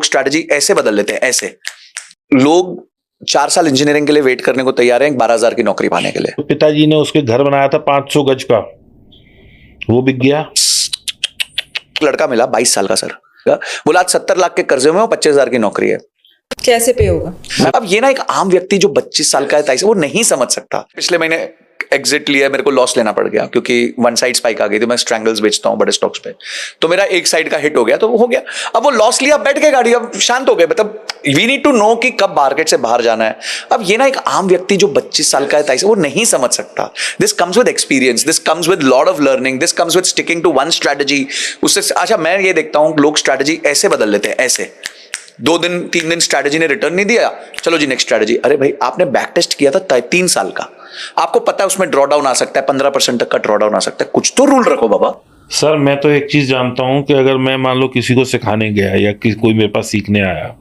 लोग स्ट्रैटेजी ऐसे बदल लेते हैं, ऐसे लोग 4 साल इंजीनियरिंग के लिए वेट करने को तैयार हैं 12,000 की नौकरी पाने के लिए। पिताजी ने उसके घर बनाया था 500 गज का, वो बिक गया। लड़का मिला 22 साल का सर, बोला आज 70 लाख के कर्जे में 25,000 की नौकरी है, कैसे पे होगा? अब ये ना एक आम व्यक्ति जो 25 साल का है 23, वो नहीं समझ सकता। पिछले महीने एग्जिट लिया, मेरे को लॉस लेना पड़ गया क्योंकि वन साइड स्पाइक आ गई थी। मैं स्ट्रैंगल्स बेचता हूं बड़े स्टॉक्स पे, तो मेरा एक साइड का हिट हो गया, तो वो हो गया। अब वो लॉस लिया, बैठ के गाड़ी, अब शांत हो गए। मतलब वी नीड टू नो कि कब मार्केट से बाहर जाना है। अब ये ना एक आम व्यक्ति जो 25 साल का है 23, वो नहीं समझ सकता। This comes with experience, this comes with lot of learning, this comes with sticking to one strategy. उससे अच्छा मैं ये देखता हूं लोग स्ट्रैटेजी ऐसे बदल लेते हैं, ऐसे 2 दिन 3 दिन स्ट्रैटेजी ने रिटर्न नहीं दिया, चलो जी नेक्स्ट स्ट्रैटेजी। अरे भाई आपने बैक टेस्ट किया था 3 साल का, आपको पता है उसमें ड्रॉडाउन आ सकता है, 15% तक का ड्रॉडाउन आ सकता है, कुछ तो रूल रखो बाबा। सर मैं तो एक चीज जानता हूं कि अगर मैं मान लो किसी को सिखाने गया या कोई मेरे पास सीखने आया,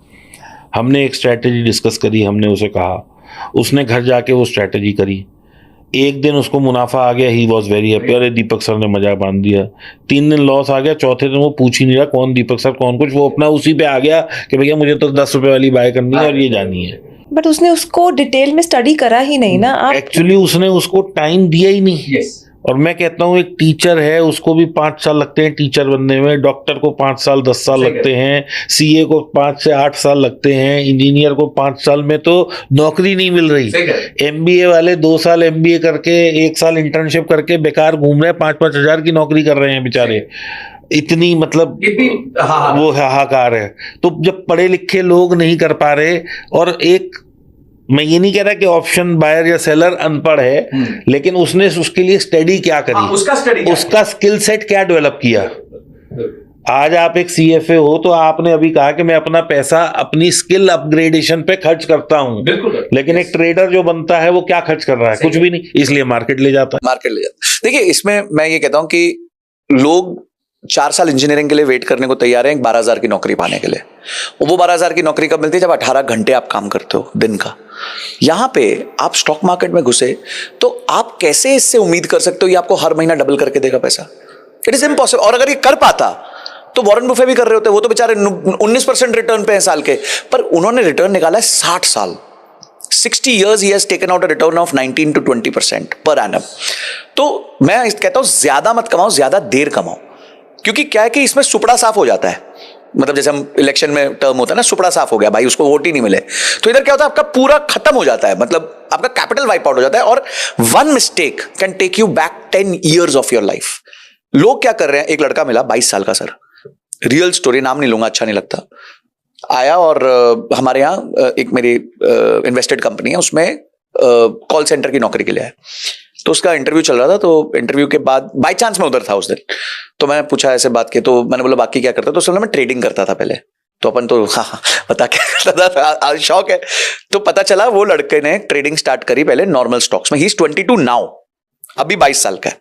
हमने एक स्ट्रैटेजी डिस्कस करी, हमने उसे कहा, उसने घर जाके वो स्ट्रैटेजी करी, एक दिन उसको मुनाफा आ गया, ही वॉज वेरी हैप्पी, अरे दीपक सर ने मजाक बांध दिया। 3 दिन लॉस आ गया, चौथे दिन वो पूछ ही नहीं रहा कौन दीपक सर कौन कुछ, वो अपना उसी पे आ गया कि भैया मुझे तो 10 रुपए वाली बाय करनी है और ये जानी है। बट उसने उसको डिटेल में स्टडी करा ही नहीं ना। आप एक्चुअली उसने उसको टाइम दिया ही नहीं। और मैं कहता हूँ एक टीचर है, उसको भी 5 साल लगते हैं टीचर बनने में, डॉक्टर को 5 साल 10 साल लगते हैं, सीए को 5 से 8 साल लगते हैं, इंजीनियर को 5 साल में तो नौकरी नहीं मिल रही। एमबीए वाले 2 साल एमबीए करके 1 साल इंटर्नशिप करके बेकार घूम रहे हैं, 5-5 हजार की नौकरी कर रहे हैं बेचारे। इतनी मतलब वो हाहाकार है। तो जब पढ़े लिखे लोग नहीं कर पा रहे, और एक मैं ये नहीं कह रहा कि ऑप्शन बायर या सेलर अनपढ़ है, लेकिन उसने उसके लिए स्टडी क्या करी, उसका स्किल सेट क्या डेवलप किया। आज आप एक सीएफए हो तो आपने अभी कहा कि मैं अपना पैसा अपनी स्किल अपग्रेडेशन पे खर्च करता हूं, लेकिन एक ट्रेडर जो बनता है वो क्या खर्च कर रहा है? कुछ भी नहीं, इसलिए मार्केट ले जाता है। देखिए इसमें मैं ये कहता हूं कि लोग 4 साल इंजीनियरिंग के लिए वेट करने को तैयार हैं 12,000 की नौकरी पाने के लिए। वो 12,000 की नौकरी कब मिलती है? जब 18 घंटे आप काम करते हो दिन का। यहां पे आप स्टॉक मार्केट में घुसे तो आप कैसे इससे उम्मीद कर सकते हो ये आपको हर महीना डबल करके देगा पैसा? It is impossible. और अगर ये कर पाता तो वॉरेन बुफे भी कर रहे होते, वो तो बेचारे 19% रिटर्न पे है साल के, पर उन्होंने रिटर्न निकाला है 60 साल। 60 years he has taken out a return of 19 to 20% per annum। तो मैं कहता हूं ज्यादा मत कमाओ, ज्यादा देर कमाओ, क्योंकि क्या है कि इसमें सुपड़ा साफ हो जाता है। मतलब जैसे हम इलेक्शन में टर्म होता है ना, सुपड़ा साफ हो गया भाई, उसको वोट ही नहीं मिले, तो इधर क्या होता है आपका पूरा खत्म हो जाता है, मतलब आपका कैपिटल वाइप आउट हो जाता है। और one mistake can take you back 10 years of your life. लोग क्या कर रहे हैं, एक लड़का मिला 22 साल का सर, रियल स्टोरी, नाम नहीं लूंगा, अच्छा नहीं लगता, आया और हमारे यहाँ एक मेरी इन्वेस्टेड कंपनी है, उसमें कॉल सेंटर की नौकरी के लिए है। तो उसका इंटरव्यू चल रहा था, तो इंटरव्यू के बाद बाय चांस मैं उधर था उस दिन, तो मैंने पूछा ऐसे बात की, तो मैंने बोला बाकी क्या करता? तो उसने मैं ट्रेडिंग करता था पहले। तो अपन तो हाँ पता क्या करता था, शौक है। तो पता चला वो लड़के ने ट्रेडिंग स्टार्ट करी पहले नॉर्मल स्टॉक्स में। ही इज 22 नाउ, अभी 22 साल का है।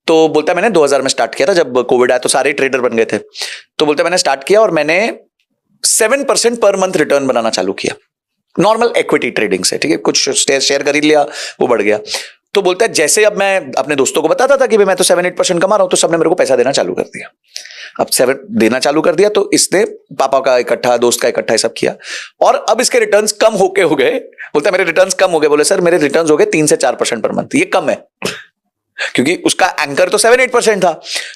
तो बोलता है मैंने 2000 में स्टार्ट किया था, जब कोविड आया तो सारे ट्रेडर बन गए थे। तो बोलता है मैंने स्टार्ट किया और मैंने 7% पर मंथ रिटर्न बनाना चालू किया नॉर्मल इक्विटी ट्रेडिंग से। ठीक है, कुछ शेयर खरीद लिया, वो बढ़ गया। तो बोलता है जैसे अब मैं अपने दोस्तों को बताता था कि भाई मैं तो 7-8% कमा रहा हूं, तो सबने मेरे को पैसा देना चालू कर दिया। अब 7 देना चालू कर दिया, तो इसने पापा का इकट्ठा, दोस्त का इकट्ठा, सब किया, और अब इसके रिटर्न्स कम होके हो गए। बोलता है मेरे रिटर्न्स कम हो गए। बोले सर मेरे रिटर्न्स हो गए 3 से 4% पर मंथ, ये कम है क्योंकि उसका एंकर तो 7-8% था।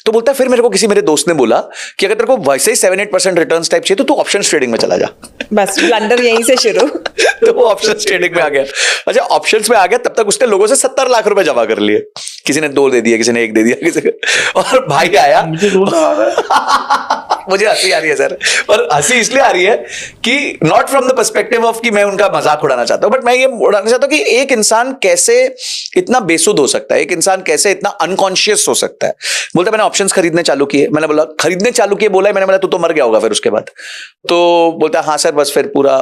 तो बोलता है फिर मेरे को किसी मेरे दोस्त ने बोला कि अगर तेरे को वैसे ही 7-8% रिटर्न्स टाइप चाहिए तो तू ऑप्शंस ट्रेडिंग में चला जा। बस ब्लंडर यहीं से शुरू। तो वो ऑप्शंस ट्रेडिंग में आ गया। अच्छा ऑप्शंस में आ गया, तब तक उसने लोगों से 70 लाख रुपए जमा कर लिए। किसी ने 2 दे दिया, किसी ने 1 दे दिया, किसी ने, और भाई आया, मुझे हंसी आ रही है सर, और हंसी इसलिए आ रही है कि not from the perspective of कि मैं उनका मजाक उड़ाना चाहता हूं, बट मैं ये उड़ाना चाहता हूं कि एक इंसान कैसे इतना बेसुध हो सकता है, एक इंसान कैसे इतना अनकॉन्शियस हो सकता है। बोलता मैंने ऑप्शंस खरीदने चालू किए। मैंने बोला खरीदने चालू किए, बोला मैंने बोला तू तो मर गया होगा फिर उसके बाद। तो बोलता हाँ सर बस फिर पूरा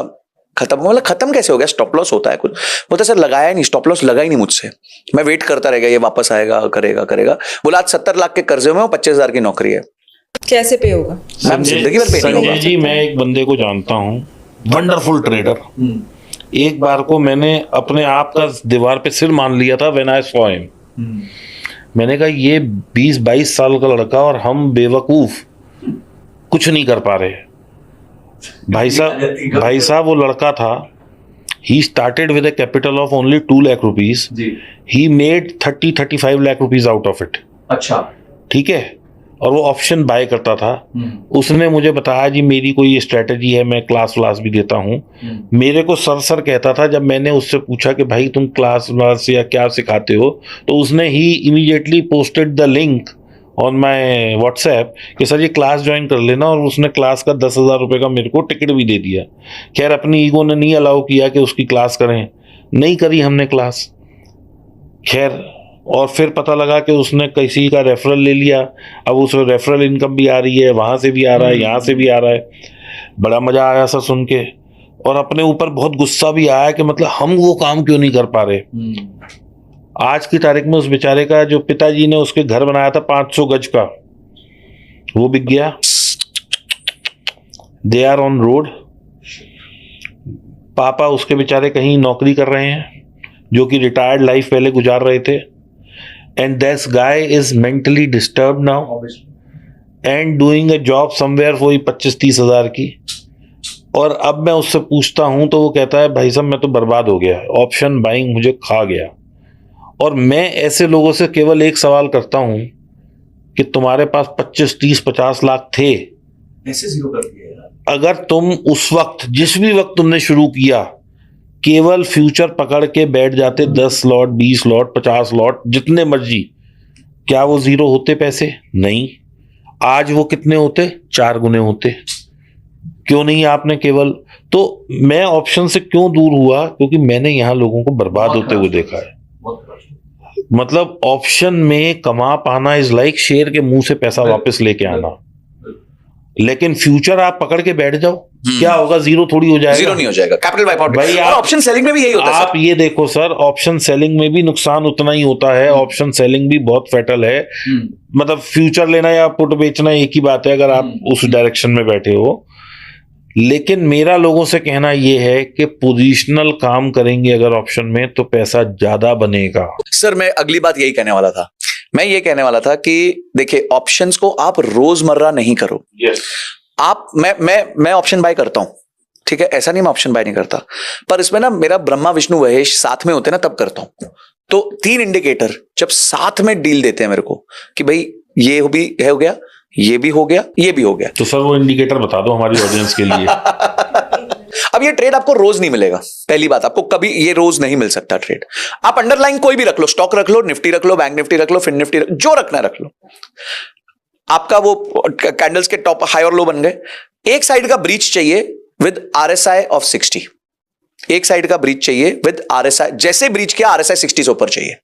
खत्म। बोला खत्म कैसे हो गया? स्टॉप लॉस होता है कुछ? बोलता सर लगाया नहीं, स्टॉप लॉस लगा ही नहीं मुझसे, मैं वेट करता रहेगा ये वापस आएगा, करेगा करेगा। बोला आज 70 लाख के कर्जे में 25,000 की नौकरी है, कैसे पे होगा? जिंदगी भर पे नहीं होगा। संजय जी मैं एक बंदे को जानता हूँ, वंडरफुल ट्रेडर। एक बार को मैंने अपने आप का दीवार पे सिर मान लिया था व्हेन आई सॉ हिम। मैंने कहा ये 20-22 साल का लड़का और हम बेवकूफ कुछ नहीं कर पा रहे। भाई साहब वो लड़का था, he started with a capital of only 2 lakh rupees. He made 30-35 lakh rupees out of it. अच्छा, ठीक है, और वो ऑप्शन बाय करता था. उसने मुझे बताया जी मेरी कोई स्ट्रेटजी है, मैं क्लास व्लास भी देता हूँ. मेरे को सर कहता था. जब मैंने उससे पूछा कि भाई तुम क्लास व्लास या क्या सिखाते हो, तो उसने ही immediately posted the link on my WhatsApp कि सर ये क्लास ज्वाइन कर लेना, और उसने क्लास का 10,000 रुपये का मेरे को टिकट भी दे दिया. खैर अपनी ईगो ने नहीं अलाउ किया कि उसकी क्लास करें, नहीं करी हमने क्लास. खैर और फिर पता लगा कि उसने किसी का रेफरल ले लिया. अब उस रेफरल इनकम भी आ रही है, वहाँ से भी आ रहा है, यहाँ से भी आ रहा है. बड़ा मज़ा आया सर सुन के, और अपने ऊपर बहुत गुस्सा भी आया कि मतलब हम वो काम क्यों नहीं कर पा रहे. आज की तारीख में उस बेचारे का जो पिताजी ने उसके घर बनाया था 500 गज का, वो बिक गया. They are on road. पापा उसके बेचारे कहीं नौकरी कर रहे हैं, जो कि रिटायर्ड लाइफ पहले गुजार रहे थे. And this guy is mentally disturb now and doing a job somewhere वही 25-30 हज़ार की. और अब मैं उससे पूछता हूं तो वो कहता है भाई साहब मैं तो बर्बाद हो गया, ऑप्शन बाइंग मुझे खा गया. और मैं ऐसे लोगों से केवल एक सवाल करता हूं कि तुम्हारे पास 25-30-50 लाख थे, ऐसे जीरो कर दिया. अगर तुम उस वक्त जिस भी वक्त तुमने शुरू किया केवल फ्यूचर पकड़ के बैठ जाते 10 लॉट 20 लॉट 50 लॉट जितने मर्जी, क्या वो जीरो होते पैसे? नहीं. आज वो कितने होते? 4 गुने होते. क्यों नहीं आपने केवल, तो मैं ऑप्शन से क्यों दूर हुआ? क्योंकि मैंने यहां लोगों को बर्बाद होते हुए देखा है. मतलब ऑप्शन में कमा पाना इज लाइक शेर के मुंह से पैसा वापस लेके आना. लेकिन फ्यूचर आप पकड़ के बैठ जाओ, क्या होगा? जीरो थोड़ी हो जाएगा. जीरो नहीं हो जाएगा, कैपिटल वाइप आउट. भाई और ऑप्शन सेलिंग में भी यही होता है. आप ये देखो सर, ऑप्शन सेलिंग में भी नुकसान उतना ही होता है. ऑप्शन सेलिंग भी बहुत फैटल है. मतलब फ्यूचर लेना या पुट बेचना एक ही बात है अगर आप उस डायरेक्शन में बैठे हो. लेकिन मेरा लोगों से कहना यह है कि पोजीशनल काम करेंगे अगर ऑप्शन में तो पैसा ज्यादा बनेगा. सर मैं अगली बात यही कहने वाला था. मैं ये कहने वाला था कि देखिए ऑप्शंस को आप रोजमर्रा नहीं करो. आप मैं ऑप्शन बाय करता हूं, ठीक है, ऐसा नहीं मैं ऑप्शन बाय नहीं करता, पर इसमें ना मेरा ब्रह्मा विष्णु महेश साथ में होते ना तब करता हूं. तो 3 इंडिकेटर जब साथ में डील देते हैं मेरे को कि भाई ये भी हो गया, ये भी हो गया, ये भी हो गया, तो सर वो इंडिकेटर बता दो हमारी ऑडियंस के लिए. अब ये ट्रेड आपको रोज नहीं मिलेगा. पहली बात, आपको कभी ये रोज नहीं मिल सकता ट्रेड. आप अंडरलाइन कोई भी रख लो, स्टॉक रख लो, निफ्टी रख लो, बैंक निफ्टी रख लो, फिन निफ्टी जो रखना रख लो. आपका वो कैंडल्स के टॉप हाई और लो बन गए. एक साइड का ब्रीच चाहिए विद RSI ऑफ 60. एक साइड का ब्रीच चाहिए विद RSI, जैसे ब्रीच किया RSI 60 से ऊपर चाहिए,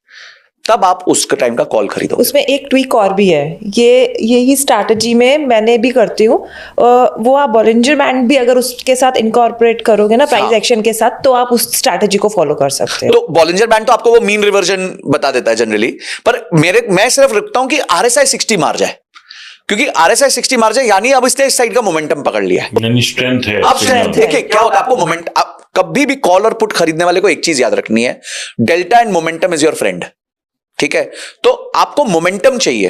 तब आप उस टाइम का कॉल खरीदो. उसमें एक ट्विक और भी है, यही स्ट्रैटेजी में मैंने भी करती हूँ. वो आप बॉलिंजर बैंड भी अगर उसके साथ इनकॉर्पोरेट करोगे ना प्राइस एक्शन के साथ, तो आप उस स्ट्रैटेजी को फॉलो कर सकते हो. तो बॉलिंजर बैंड तो आपको वो मीन रिवर्जन बता देता है जनरली, पर मैं सिर्फ रखता हूं कि RSI 60 मार जाए, क्योंकि RSI 60 मार जाए यानी अब इसने इस साइड का मोमेंटम पकड़ लिया है. स्ट्रेंथ है. अब स्ट्रेंथ देखिए क्या होता है आपको मोमेंट. कभी भी कॉल और पुट खरीदने वाले को एक चीज याद रखनी है, delta and momentum is your friend. ठीक है, तो आपको मोमेंटम चाहिए.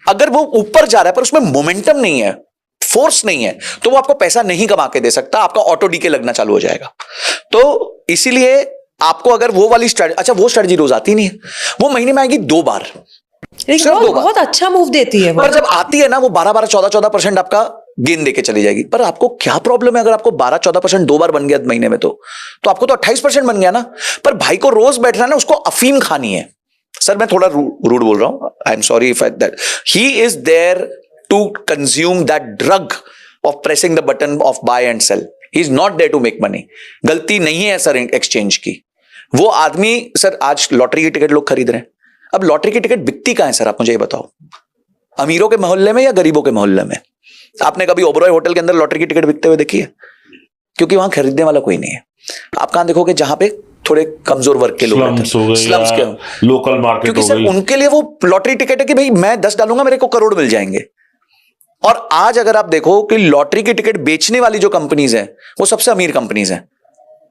अगर वो ऊपर जा रहा है पर उसमें मोमेंटम नहीं है, फोर्स नहीं है, तो वो आपको पैसा नहीं कमा के दे सकता. आपका ऑटो डीके लगना चालू हो जाएगा. तो इसीलिए आपको अगर वो वाली स्ट्रेटजी, अच्छा वो स्ट्रेटजी रोज आती नहीं है, वो महीने में आएगी 2 बार, लेकिन वो बहुत अच्छा मूव देती है. पर जब आती है ना वो 12-12 14-14% आपका गेन देके चली जाएगी. पर आपको क्या प्रॉब्लम है? अगर आपको 12-14% 2 बार बन गया महीने में, तो आपको तो 28% बन गया ना. पर भाई को रोज बैठना ना, उसको अफीम खानी है. सर मैं थोड़ा रूड बोल रहा हूं, I am sorry if that he is there to consume that drug of pressing the button of buy and sell. He is not there to make money. गलती नहीं है सर एक्सचेंज की. वो आदमी सर आज लॉटरी की ticket लोग खरीद रहे हैं. अब लॉटरी की टिकट बिकती कहां है सर? आप मुझे ये बताओ, अमीरों के मोहल्ले में या गरीबों के मोहल्ले में? आपने कभी ओबरॉय होटल के अंदर लॉटरी की टिकट बिकते हुए देखी है? क्योंकि वहां खरीदने वाला कोई नहीं है. आप कहां देखोगे? जहां पे थोड़े कमजोर वर्ग के लोग, स्लम्स के, लोकल मार्केट, क्योंकि सर उनके लिए वो लॉटरी टिकट है कि भाई मैं 10 डालूंगा मेरे को करोड़ मिल जाएंगे. और आज अगर आप देखो कि लॉटरी की टिकट बेचने वाली जो कंपनीज हैं वो सबसे अमीर कंपनीज हैं.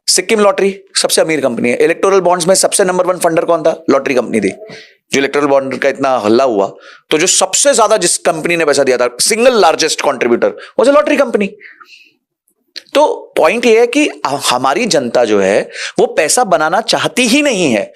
सिक्किम लॉटरी सबसे अमीर कंपनी है. इलेक्टोरल बॉन्ड्स में सबसे नंबर 1 फंडर कौन था? लॉटरी कंपनी थी. जो इलेक्टोरल बॉन्ड का इतना हल्ला हुआ, तो जो सबसे ज्यादा जिस कंपनी ने पैसा दिया था, सिंगल लार्जेस्ट कंट्रीब्यूटर, वो लॉटरी कंपनी. तो पॉइंट ये है कि हमारी जनता जो है वो पैसा बनाना चाहती ही नहीं है।